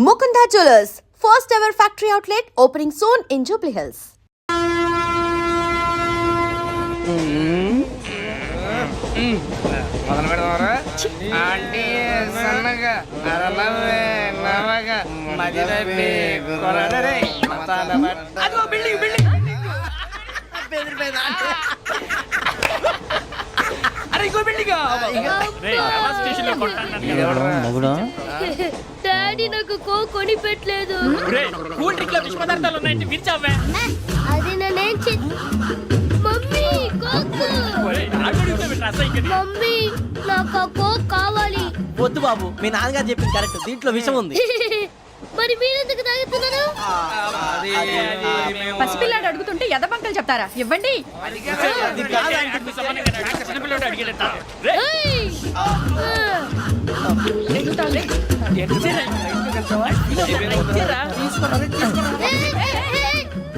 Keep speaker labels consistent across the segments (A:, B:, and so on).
A: Mukunda Jewellers, first ever factory outlet opening soon in Jubilee Hills.
B: మొదలు పెడదామరా aunty సన్నగా అరలవే నవగా మది తప్పి కొరడరే అదిగో బిల్డింగ్ బిల్డింగ్ అరే ఇంకో బిల్డింగ్
C: డాడీ నాకు కొని పెట్టలేదు.
B: కూల్ డ్రింక్ లో విష పదార్థాలు ఉన్నాయంటే విరిచావే.
C: అది నేనేం మమ్మీ కోక్ మమ్మీ నాకు ఆ కోక్ కావాలి.
D: వద్దు బాబు, మీ నాన్నగారు చెప్పింది కరెక్ట్, దీంట్లో విషయం ఉంది.
C: మరి మీరెందుకు తాగుతున్నారు?
E: పసిపిల్లాడు అడుగుతుంటే ఎదబంకలు చెప్తారా? ఇవ్వండి.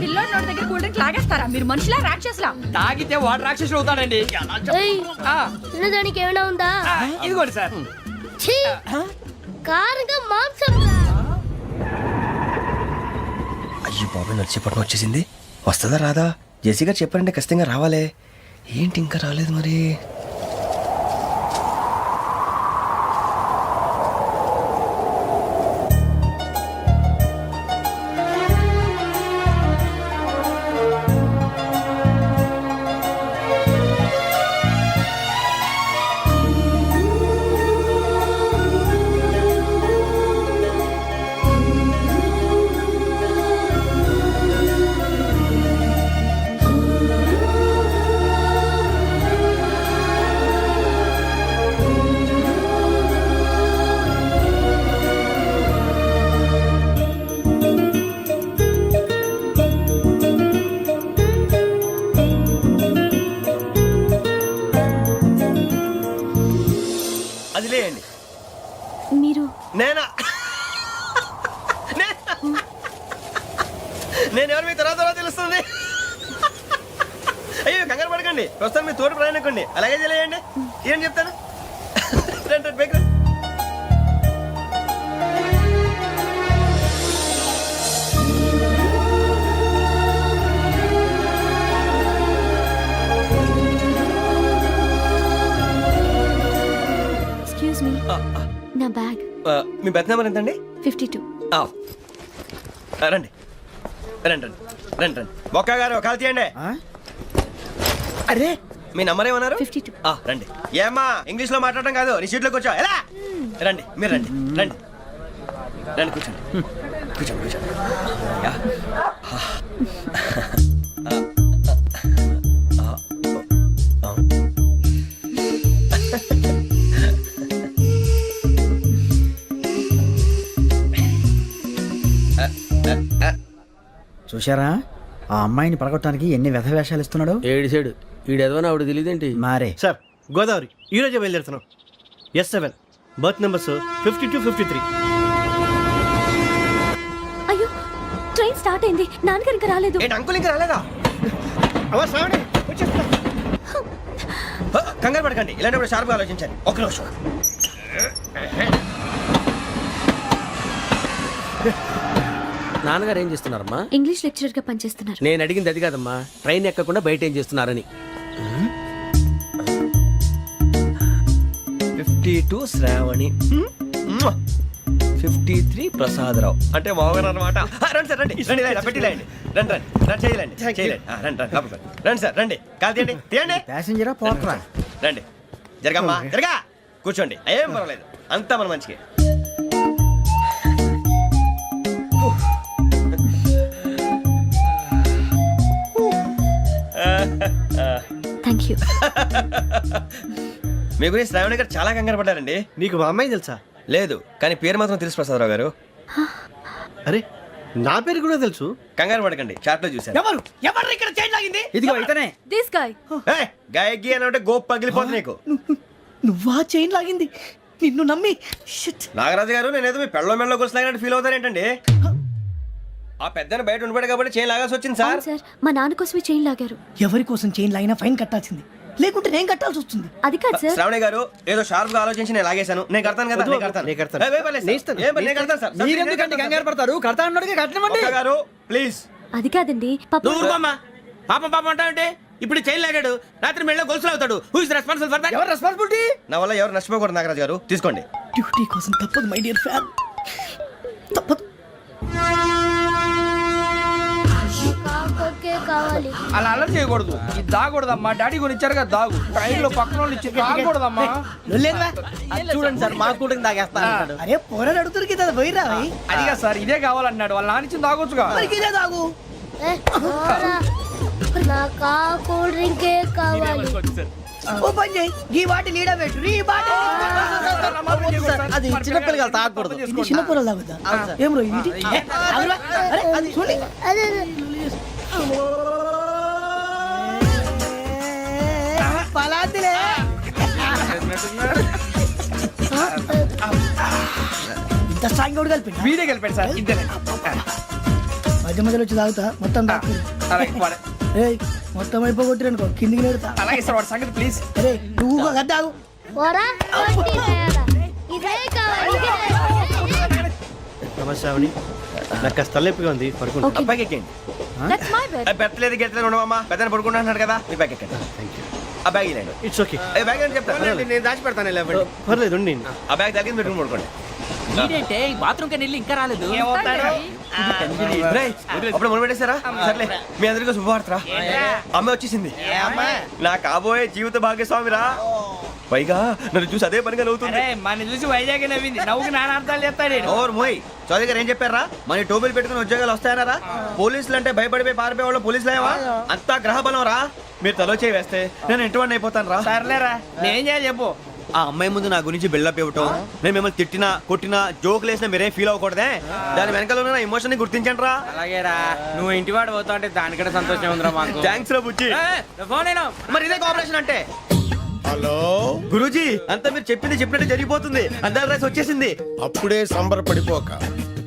E: పిల్లోడి నోటి దగ్గర కూల్ డ్రింక్ లాగేస్తారా? మీరు మనుషులా రాక్షసులా?
B: తాగితే వాడు రాక్షసుడు అవుతాడండి.
C: తినడానికి ఏమైనా ఉందా?
B: ఇదిగోండి సార్.
C: కారంగా మాంసం.
F: అయ్యి బాబాయ్, నడిచేపట్నం వచ్చేసింది. వస్తుందా రాదా? జేసీ గారు చెప్పారంటే ఖచ్చితంగా రావాలే. ఏంటి ఇంకా రాలేదు మరి? అది లేయండి.
C: మీరు
F: నేనా? నేను ఎవరు మీ తర్వాత తెలుస్తుంది. అయ్యో కంగారు పడకండి, ప్రస్తుతం మీ తోటి ప్రయాణకండి. అలాగే తెలియండి. ఏం చెప్తాను. రండి రండి, బైక్ రండి.
C: ఎక్స్క్యూజ్ మీ, నా బ్యాగ్.
F: మీ బెత్ నెంబర్ ఎంతండి?
C: 52.
F: రండి రండి రండి రండి రండి. బొక్క గారు కాల్ తీయండి. అరే, మీ నంబర్ ఏమన్నారు?
C: 52.
F: రండి. ఏమ్మా, ఇంగ్లీష్ లో మాట్లాడడం కాదు, నీ సీట్లో కూర్చో. ఎలా? రండి, మీరు రండి రండి రండి, కూర్చోండి కూర్చోండి కూర్చోండి. యా.
G: చూశారా, ఆ అమ్మాయిని పడగొట్టడానికి ఎన్ని వ్యధ వేషాలు ఇస్తున్నాడు.
D: ఏడిసాడు ఈడెదవని ఆవిడ తెలియదేంటి.
G: మారే
F: సార్, గోదావరి ఈరోజే బయలుదేరుతున్నాం. S7 berth numbers 52, 53.
C: అయ్యో, ట్రైన్ స్టార్ట్ అయింది. నాన్నగారు ఇంకా రాలేదు.
F: ఏంటి అంకుల్ ఇంకా రాలేదా? కంగారు పడకండి, ఇలాంటప్పుడు షార్ప్గా ఆలోచించండి. ఒక నిమిషం.
D: నాన్నగారు ఏం చేస్తున్నారమ్మా?
C: ఇంగ్లీష్ లెక్చరర్ గా పనిచేస్తున్నారు.
D: నేను అడిగింది అది కాదమ్మా, ట్రైన్ ఎక్కకుండా బయట ఏం చేస్తున్నారని.
F: 52 శ్రావణి, 53 ప్రసాదరావు అంటే మామగారు అనమాట. రండి సార్, రండి రండి, పెట్టిలేండి. రండి రండి రండి, చేయలేండి చేయలేండి. రండి రండి రండి సార్, రండి. కాదు తీయండి తీయండి.
G: ప్యాసింజరా పోట్రా.
F: రండి, జరగమ్మా జరగా, కూర్చోండి. ఏం పర్వాలేదు, అంతా మన మంచిగా.
C: Thank you.
F: మీ గురించి శ్రావణి గారు చాలా కంగారు పడ్డారండి.
H: నీకు మా అమ్మాయి తెలుసా?
F: లేదు, కానీ పేరు మాత్రం తెలుసు ప్రసాదరావు గారు.
H: అరే, నా పేరు కూడా తెలుసు.
F: కంగారు పడకండి, చాట్ లో చూసాను.
B: ఎవరు ఎవరు ఇక్కడ చైన్ లాగింది?
G: ఇదిగో ఇతనే.
C: This guy.
F: గాయకి అని అంటే గోప్ పగిలిపోతుంది నీకు.
B: నువ్వా చైన్ లాగింది? నిన్ను నమ్మి.
F: నాగరాజు గారు, నేనేదో మీ పెళ్ళ మెళ్ళ గురిసిలాగినట్టు ఫీల్ అవుతారేంటండి? ఆ పెద్దని బయట ఉండిపోయాడు కాబట్టి చైన్ లాగాల్సి వచ్చింది సార్.
C: సార్, మా నాన్న కోసమే చైన్ లాగారు.
B: ఎవరి కోసం చైన్ లాగినా ఫైన్ కట్టాల్సింది. లేకుంటే నేను కట్టాల్సి వస్తుంది.
C: అది కాదు సార్.
F: శ్రావణి గారు ఏదో షార్ప్ గా ఆలోచించి నేను లాగేశాను. నేను కడతాను కదా, నేను కడతాను.
H: నేను కడతాను.
F: ఏ, పర్లేదు సార్. ఏం పర్లేదు, నేను కడతాను సార్.
G: మీరెందుకంటే కంగారు పడతారు? కడతా అన్నాడుగా కట్టమండి.
F: ఒక్క గారు ప్లీజ్.
C: అది కాదండి పాప.
D: నువ్వు ఊరుకోమ్మా. పాపం పాపం అంటావంటే ఇప్పుడు చైన్ లాగాడు, రాత్రి మెళ్ళ గొలుసులు అవుతాడు. Who is responsible for that?
G: ఎవరు రెస్పాన్సిబిలిటీ?
F: నా వల్ల ఎవరు నష్టపోకూడదు నాగరాజు గారు, తీసుకోండి.
B: డ్యూటీ కోసం తప్పదు మై డియర్ ఫ్యాన్, తప్పదు.
I: అలా అలర్ట్ చేయకూడదు. ఇది దాగకూడదమ్మా. డాడీ కొని ఇచ్చారు కదా దాగు. ట్రైన్ లో పక్కన వాళ్ళు ఇచ్చి దాగకూడదమ్మా.
B: లొల్లేందా?
D: చూడండి సార్, మా కూడా తాగేస్తా అంటాడు.
B: అరే పోరాడు అడుగుతారు కదా, పోయిరా భయ్.
I: అదిగా సార్, ఇదే కావాలన్నాడు. వాళ్ళ నాన్న ఇచ్చింది తాగొచ్చుగా.
B: మరి ఇదే తాగు.
C: నాకు కూల్ డ్రింకే కావాలి.
B: ఓ పని చేయి, ఈ బాటి లీడ పెట్టు. ఈ బాటి
D: అది చిన్నపిల్లలు తాగకూడదు.
B: ఇది చిన్న పొరలు తాగుతా. ఏం రో ఇది? అవునురా? అరే అది చూడండి. పలాతిలే. ఇంత స్ట్రాంగ్ కూడా కలిపి
I: వీడే గెలిపాడు సార్. ఇద్దరే.
B: మధ్య మధ్యలో వచ్చి తాగుతా మొత్తం తాగు.
I: అలాగే వాడు.
B: ఏయ్ మొత్తం అయిపోగొట్టిరనుకో కిందికి నేడుతా.
I: అలాగే సార్, వాడి సంగతి ప్లీజ్.
B: అరే నువ్వు కదా తాగు.
H: నమస్తే శ్రావణి, నాకు కాస్త తలెప్పిగా ఉంది, పడుకుంటా.
F: అబ్బాయికి ఎక్కండి.
C: That's my bed.
F: పెట్టలేదు గెట్టలేదు ఉండవమ్మా. పెద్దని పడుకుంటున్నాడు కదా, మీ బ్యాగ్ ఎక్కండి. ఆ బ్యాగ్ ఇలాండి.
H: It's okay.
F: బ్యాగ్ అని చెప్తాను, నేను దాచి పెడతాను.
H: పర్లేదు ఉండి.
F: ఆ బ్యాగ్ తగ్గింది పెట్టుకుని పడుకోండి.
D: ఏంటంటే బాత్రూమ్ కని వెళ్ళి ఇంకా రాలేదు.
F: రేయ్, అప్పుడు మొదలు పెట్టేశారా? సర్లే, మీ అందరికీ శుభవార్తరా. అమ్మ వచ్చేసింది. నా కాబోయే జీవిత భాగ్యస్వామిరా. పైగా నన్ను చూసి అదే పనిగా నవ్వుతుంది.
I: మన చూసి వైజాగ్ నవ్వింది. నవ్వుకి నాన్న అర్థాలు చెప్తాడు.
F: ఓర్ మోయ్, చౌదరి గారు ఏం చెప్పారా? మన టోబీలు పెట్టుకుని ఉద్యోగాలు వస్తాయనరా? పోలీసులు అంటే భయపడిపోయి పారిపోయే వాళ్ళు పోలీసులు అయ్యవా? అంతా గ్రహ బలం రా. మీరు తలో చేయి వేస్తే నేను ఇంటివాడిని అయిపోతాను రా.
I: సర్లేరా, నేనేం చేయాలి చెప్పు.
F: ఆ అమ్మాయి ముందు నా గురించి బిల్డప్ ఇవ్వటం, నేను మిమ్మల్ని తిట్టినా కొట్టినా జోకులు వేసినా మీరేం ఫీల్ అవ్వకూడదే. దాని వెనకాల ఉన్న ఎమోషన్ ని గుర్తించండి రా.
I: అలాగేరా, నువ్వు ఇంటివాడు పోతా అంటే దానికంటే సంతోషం ఉందిరా మాకు.
F: థ్యాంక్స్ రా బుజ్జి.
I: ఫోన్ అయినా
F: మరి ఇదే కోఆపరేషన్ అంటే.
J: హలో
F: గురూజీ, అంతా మీరు చెప్పింది చెప్పినట్టు జరిగిపోతుంది. అందాల రైస్ వచ్చేసింది.
J: అప్పుడే సంబరపడిపోక,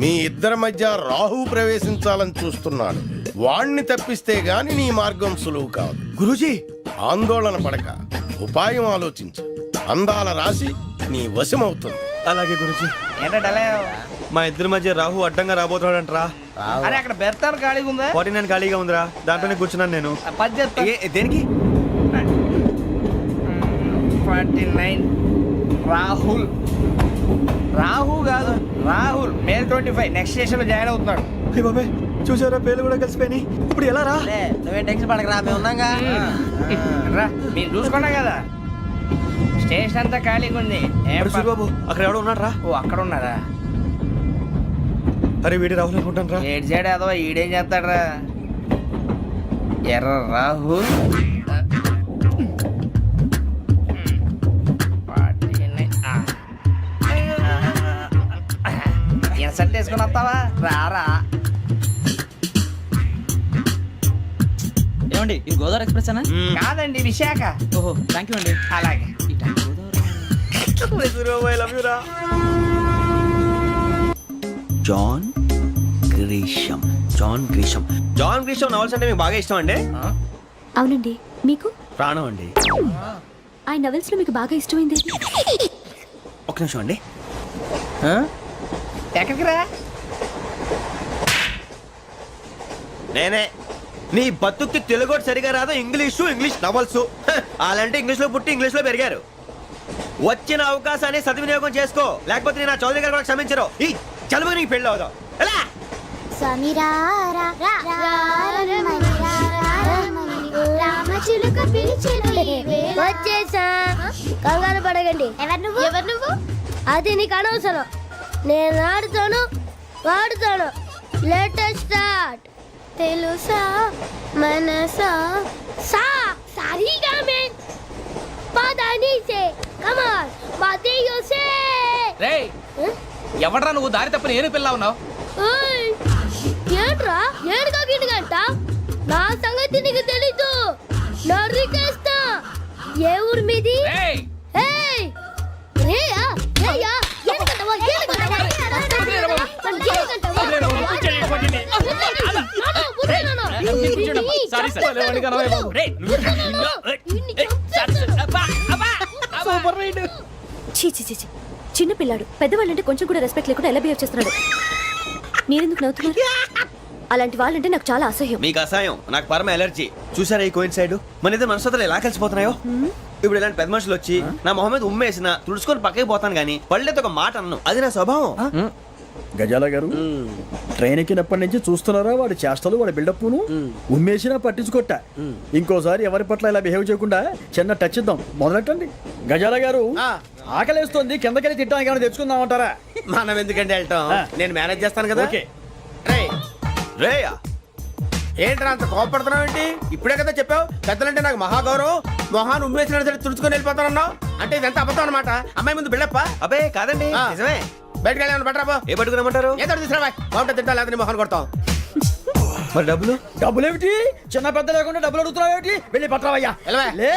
J: మీ ఇద్దరి మధ్య రాహు ప్రవేశించాలని చూస్తున్నాడు. వాణ్ణి తప్పిస్తే గాని నీ మార్గం సులువు కాదు.
F: గురూజీ,
J: ఆందోళన పడక, ఉపాయం ఆలోచించు. అందాల రాశి నీ వశమవుతుంది.
F: అలాగే గురూజీ.
I: ఏంటంటే
F: మా ఇద్దరి మధ్య రాహు అడ్డంగా రాబోతున్నాడంట్రా.
I: అరే అక్కడ బెర్తాను ఖాళీగా ఉందా?
F: 49 ఖాళీగా ఉందిరా, దాంట్లోనే కూర్చున్నాను నేను. దేనికి?
I: 49 రాహుల్. రాహు కాదు, రాహుల్. మే 25 నెక్స్ట్ స్టేషన్ లో జాయిన్ అవుతున్నాడు.
F: హే బాబే, చూసారా పేర్లు కూడా కలిసిపోయినాయి. ఇప్పుడు ఎలా రా?
D: నువ్వేం టెన్షన్ పడకరా, మేము ఉన్నాగా.
I: రా, మీరు చూసుకున్నా కదా స్టేషన్ అంతా ఖాళీగా ఉంది.
F: బాబు అక్కడ ఎవడో ఉన్నాడు రా.
I: ఓ అక్కడ ఉన్నారా?
F: అరే వీడి రాహుల్ అనుకుంటాను రా.
I: ఏడు సైడ్ అదో ఈడేం చేస్తాడరా? ఎర్ర రాహుల్. ఇన్సల్ట్ వేసుకుని వస్తావా? రారా.
D: ఏమండి, ఇది గోదావరి ఎక్స్ప్రెస్ అనా?
I: కాదండి, విశాఖ.
D: ఓహో, థ్యాంక్ యూ అండి.
I: అలాగే.
F: John Grisham. John Grisham. John Grisham novels అంటే మీకు బాగా ఇష్టం అండి?
C: అవునండి, మీకు?
F: ప్రాణం అండి.
C: ఆ నవెల్స్ లో మీకు బాగా ఇష్టమైంది?
F: ఒక నిమిషం అండి.
I: ఎక్కడికి రా?
F: నేనే. నీ బతుక్కి తెలుగు సరిగా రాదు, ఇంగ్లీష్ నవల్స్. అలాంటి ఇంగ్లీష్ లో పుట్టి ఇంగ్లీష్ లో పెరిగారు. వచ్చిన అవకాశాన్ని సద్వినియోగం చేసుకో, లేకపోతే నేను ఆ చౌదరి గారు కూడా క్షమించరు. ఈ చదువు నీకు పెళ్ళి అవుదాం. ఎలా?
C: వచ్చేసా, కంగారు పడగండి. ఎవరు నువ్వు? అది నీకు అనవసరం. నేను ఆడుతాను, వాడుతాను. Latest start. తెలుసా మనసా సా సారీగా మే పదాని సే కమాన్ బాతియో సే.
I: రేయ్, ఎవడ్రా నువ్వు? దారి తప్పని ఏను పిల్ల ఉన్నావు?
C: ఓయ్ ఏంట్రా ఏడుగా గిడుగంట? నా సంగతి నీకు తెలీదు. నరికేస్తా. ఏ ఊరు మీది?
I: రేయ్,
C: ఏయ్ రేయా రేయా ఎందుకంటవా?
G: Super ride.
C: చీ చీ చీ చీ. చిన్న పిల్లాడు పెద్దవాళ్ళంటే కొంచెం కూడా రెస్పెక్ట్ లేకుండా ఎలా బిహేవ్ చేస్తున్నాడు. మీరెందుకు నవ్వుతున్నారు? అలాంటి వాళ్ళంటే నాకు చాలా అసహ్యం.
F: మీకు అసహాయం, నాకు పరమ ఎలర్జీ. చూసారా ఈ కోయిన్ సైడ్ మన ఇద్దరు మనసులు ఎలా కలిసిపోతున్నాయో. ఇప్పుడు ఇలాంటి పెద్ద మనుషులు వచ్చి నా మొహం మీద ఉమ్మేసిన తుడుచుకొని పక్కకి పోతాను కానీ పళ్ళేతో ఒక మాట అన్ను, అది నా స్వభావం.
G: గజాల గారు ట్రైన్ ఎక్కినప్పటి నుంచి చూస్తున్నారా వాడి చేష్టలు, వాడి బిల్డప్ను. ఉమ్మేసినా పట్టించుకోట. ఇంకోసారి ఎవరి పట్ల ఇలా బిహేవ్ చేయకుండా చిన్న టచ్ ఇద్దాం. మొదలెట్టండి. గజాల గారు ఆకలేస్తోంది, కిందకెళ్ళి తిట్టడానికి ఏమైనా తెచ్చుకుందామంటారా?
D: మనం ఎందుకంటే వెళ్తాం, నేను మేనేజ్ చేస్తాను కదా.
G: ఓకే.
D: రేయ్,
F: రేయా
D: ఏంట్రా అంత కోపడుతున్నావు ఏంటి? ఇప్పుడే కదా చెప్పావు పెద్దలంటే నాకు మహాగౌరవం, మొహాన్ని ఉమ్మేసిన సరే తుడుచుకొని వెళ్ళిపోతానన్నావు. అంటే ఇదంతా అబద్ధం అనమాట. అమ్మాయి ముందు బిల్డప్ప.
F: అబ్బే కాదండి,
D: ఆ.
F: నిజమే.
D: బయటకు వెళ్ళాను బట్రాబో.
F: ఏ పట్టుకురమ్మంటారు?
D: ఏదో తీసుకురా బాగుంటుంది, తింటా లేదా నీ మొహన్ కొడతాం.
F: మరి డబ్బులు?
G: డబ్బులేమిటి? చిన్న పెద్ద లేకుండా డబ్బులు అడుగుతున్నావు ఏమిటి? వెళ్ళి పట్టరావయ్యా.
D: వెళ్ళవా?
G: లే.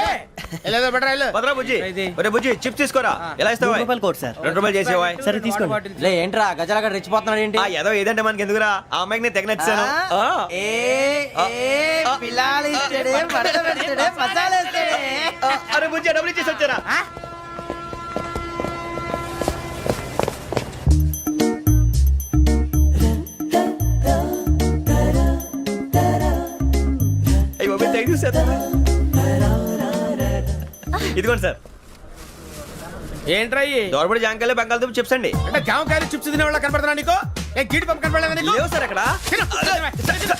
D: వెళ్ళేదో బట్రా వెళ్ళు.
F: భద్రా బుజ్జి, ఒరే బుజ్జి చిప్స్ తీసుకోరా. ఎలా ఇస్తావా?
H: Court sir.
F: 2 రూపాయలు చేసేవా?
H: సరే తీసుకోండి.
I: లే ఏంట్రా గజాల గారు రెచ్చిపోతున్నాడు ఏంటి?
F: ఆ ఏదో ఏదంటే మనకి ఎందుకురా, ఆ అమ్మాయికి నేను తెగ నచ్చాను. అరే బుజ్జి డబ్బులు ఇచ్చేసి వచ్చారా? అయ్యో థ్యాంక్ యూ సార్. ఇదిగోండి సార్.
D: ఏంట్రా ఇయ్యి?
F: దోరబడి జాంకాయలు బంగాళదుంప చిప్స్ అండి.
D: అంటే జామకాయలు చిప్స్ తినే వాళ్ళ కనపడుతున్నా నీకు? ఏ గీడి పంపు కనపడలేదా నీకు?
F: లేవు సార్ అక్కడ.
D: తిను, తిను, తిను.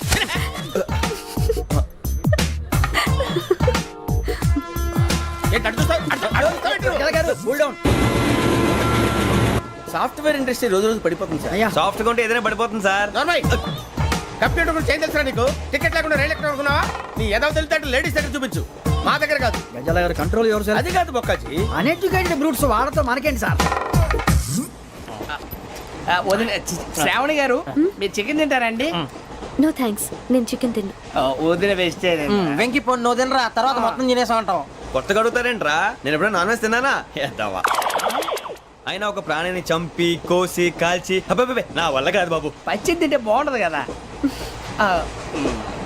D: ఏంటి అటు చూస్తావు? అటు చూస్తావు ఏంటి?
G: గజాల గారు కూల్ డౌన్.
D: సాఫ్ట్వేర్ ఇండస్ట్రీ రోజు రోజు పడిపోతుంది సార్.
G: అయ్యా
F: సాఫ్ట్ గా ఉంటే ఏదైనా పడిపోతుంది సార్.
D: నార్మల్ కంప్యూటర్ గురించి ఏం తెలుసా నీకు? టికెట్ లేకుండా రైలు ఎక్కడ అనుకున్నావా? నీ ఏదో తెలితే లేడీస్ దగ్గర చూపించు, మా దగ్గర కాదు.
G: గజాల గారు కంట్రోల్ ఎవరు సార్?
D: అది కాదు బొక్కాజీ.
G: అన్ఎడ్యుకేటెడ్ బ్రూట్స్ వాడతాం మనకేంటి సార్?
I: శ్రావణి గారు మీరు చికెన్ తింటారండి?
C: నో థ్యాంక్స్, నేను చికెన్ తిన్ను.
I: వదిన వెజిటేరియన్. వెంకి పొన్ను వదినరా, తర్వాత మొత్తం తినేసా ఉంటాం.
F: కొత్తగా అడుగుతారేంట్రా? నేను ఎప్పుడైనా నాన్ వెజ్ తిన్నానా? ఎద్దావా. అయినా ఒక ప్రాణిని చంపి కోసి కాల్చి అబ్బబ్బే నా వల్ల కాదు బాబు.
I: పచ్చి తింటే బాగుంటది కదా.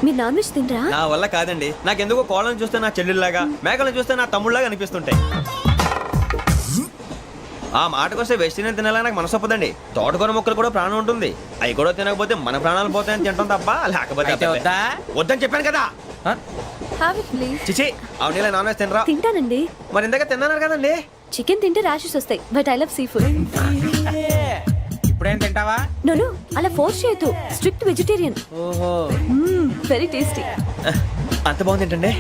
C: మీరు నాన్ వెజ్ తినరా?
F: నా వల్ల కాదండి. నాకెందుకో కోళ్ళని చూస్తే నా చెల్లెళ్ళలాగా, మేకలను చూస్తే నా తమ్ముళ్ళలాగా అనిపిస్తుంటాయి. ఆ మాటకొస్తే వెస్టిరియన్ తినాలని నాకు మనసు ఒప్పదండి. తోటకూర మొక్కలు కూడా ప్రాణం ఉంటుంది. అవి కూడా తినకపోతే మన ప్రాణాలు పోతాయని తింటాం తప్ప లేకపోతే
D: అయితే వద్దా?
F: వద్దని చెప్పాను కదా.
C: Have it please.
F: చిచి అవునీ నాన్ వెజ్ తినరా?
C: తింటానండి.
F: మరి ఇందాక తిన్నాను కదండి.
C: చికెన్ తింటే ర్యాషెస్ వస్తాయి, but I love sea food.
D: ఇప్పుడేం తింటావా?
C: నో అలా ఫోర్స్ చేయొద్దు. Strict vegetarian.
D: ఓహో,
C: వెరీ టేస్టీ.
F: అంత బాగుంది ఏంటండి?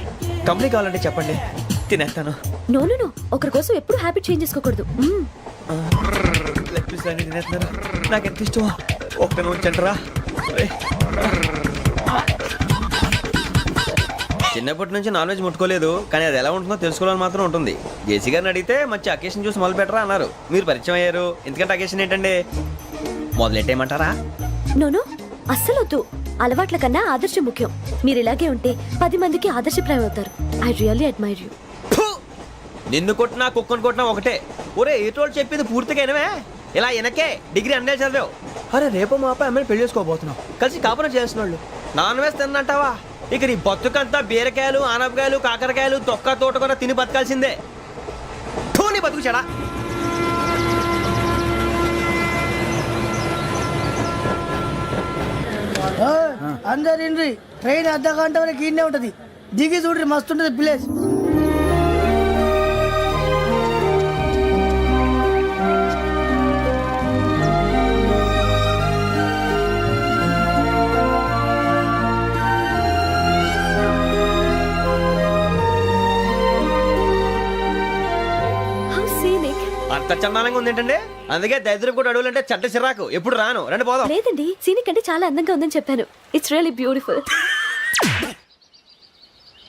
F: కంపెనీ కావాలంటే చెప్పండి, తినేస్తాను.
C: నో ఒకరి కోసం ఎప్పుడు హ్యాబిట్ చేంజ్ చేసుకోకూడదు.
F: లెగ్ పీస్ అన్ని తినేస్తున్నారు. నాకు ఎంత ఇష్టమో. ఒక్క ఉంచండిరా. చిన్నప్పటి నుంచి నాన్ వెజ్ ముట్టుకోలేదు, కానీ అది ఎలా ఉంటుందో తెలుసుకోవాలని మాత్రం ఉంటుంది. జేసీ గారిని అడిగితే మంచి అకేషన్ చూసి మొదలు పెట్టరా అన్నారు. మీరు పరిచయం అయ్యారు, ఎందుకంటే అకేషన్ ఏంటండి? మొదలెట్టేయమంటారా?
C: నో అస్సలు వద్దు. అలవాట్ల కన్నా ఆదర్శం ముఖ్యం. మీరు ఇలాగే ఉంటే 10 మందికి ఆదర్శప్రాయం అవుతారు. I really admire you.
F: నిన్ను కొట్టినా కుక్కను కొట్టినా ఒకటే. ఒరే ఏటోళ్ళు చెప్పింది పూర్తిగా వినవే. ఇలా వెనకే డిగ్రీ అన్నే చదివావు. అరే రేపు మా అబ్బాయి అమ్మని పెళ్లి చేసుకోబోతున్నావు, కలిసి కాపురం చేసిన వాళ్ళు నాన్ వెజ్ తిన్నంటావా? ఇక నీ బతుకంతా బీరకాయలు, ఆనపకాయలు, కాకరకాయలు, తొక్క తోట కూడా తిని బతకాల్సిందే. నీ బతుకు చెడా.
B: అందరు ఇండ్రి ట్రైన్ అర్ధ గంట వరకు ఇన్నే ఉంటది. దిగి చూడ్రి మస్తు ఉంటది ప్లేస్.
C: How scenic.
F: అంత చందానంగా ఉంది ఏంటండి? అందుకే దరిద్రం కూడా అడవులంటే చెడ్డ చిరాకు. ఎప్పుడు రాను, రండి పోదాం.
C: లేదండి, సీనిక్ అంటే చాలా అందంగా ఉందని చెప్పాను. It's really beautiful.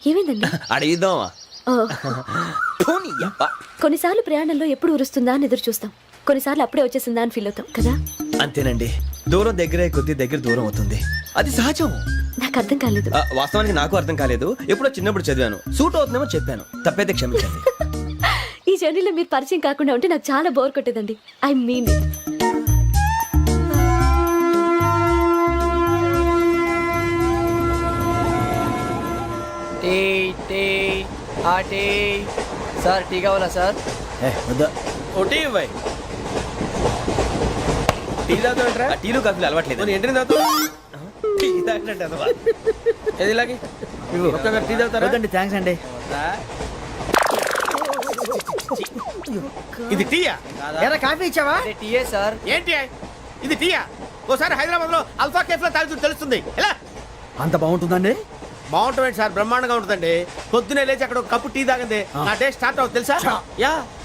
C: ఏమైందండి?
F: అడిగిద్దామా?
C: కొన్నిసార్లు ప్రయాణంలో ఎప్పుడు ఉరుస్తుందా అని ఎదురు చూస్తాం, కొన్నిసార్లు అప్పుడే వచ్చేసిందా అని ఫీల్ అవుతాం కదా.
F: అంతేనండి, దూరం దగ్గరే కొద్ది దగ్గర దూరం అవుతుంది. అది సహజం.
C: నాకు అర్థం కాలేదు.
F: వాస్తవానికి నాకు అర్థం కాలేదు. ఎప్పుడో చిన్నప్పుడు చదివాను, సూట్ అవుతుందేమో చెప్పాను, తప్పైతే క్షమించండి.
C: ఈ జర్నీలో మీరు పరిచయం కాకుండా ఉంటే నాకు చాలా బోర్ కొట్టేదండి. I mean it.
I: Tea tea ఆ టీ సార్ టీ కావాలా సార్?
G: వద్దా
D: ఒకటి ఇవ్వాయి టీ తాగుతావేంట్రా?
F: ఆ టీలు కాఫీలు అలవాట్లేదు
D: నేను ఎంట్రీ తాగుతావు
F: టీ తాగినట్టు అదవా.
D: ఏది ఇలాగే ఒక్కగారు టీ తాగుతారా?
G: వద్దండి థ్యాంక్స్ అండి.
D: ఇది టీయా?
B: ఎరా కాఫీ ఇచ్చావా?
I: TA sir.
D: ఏంటి ఇది టీయా? ఓసారి హైదరాబాద్ లో అల్ఫా కేఫ్ లో తాగుతూ తెలుస్తుంది. ఎలా
G: అంత బాగుంటుందండి?
D: బాగుంటుంది సార్, బ్రహ్మాండంగా ఉంటుందండి. పొద్దునే లేచి అక్కడ ఒక కప్పు టీ తాగింది నా డే స్టార్ట్ అవుతుంది తెలుసా? యా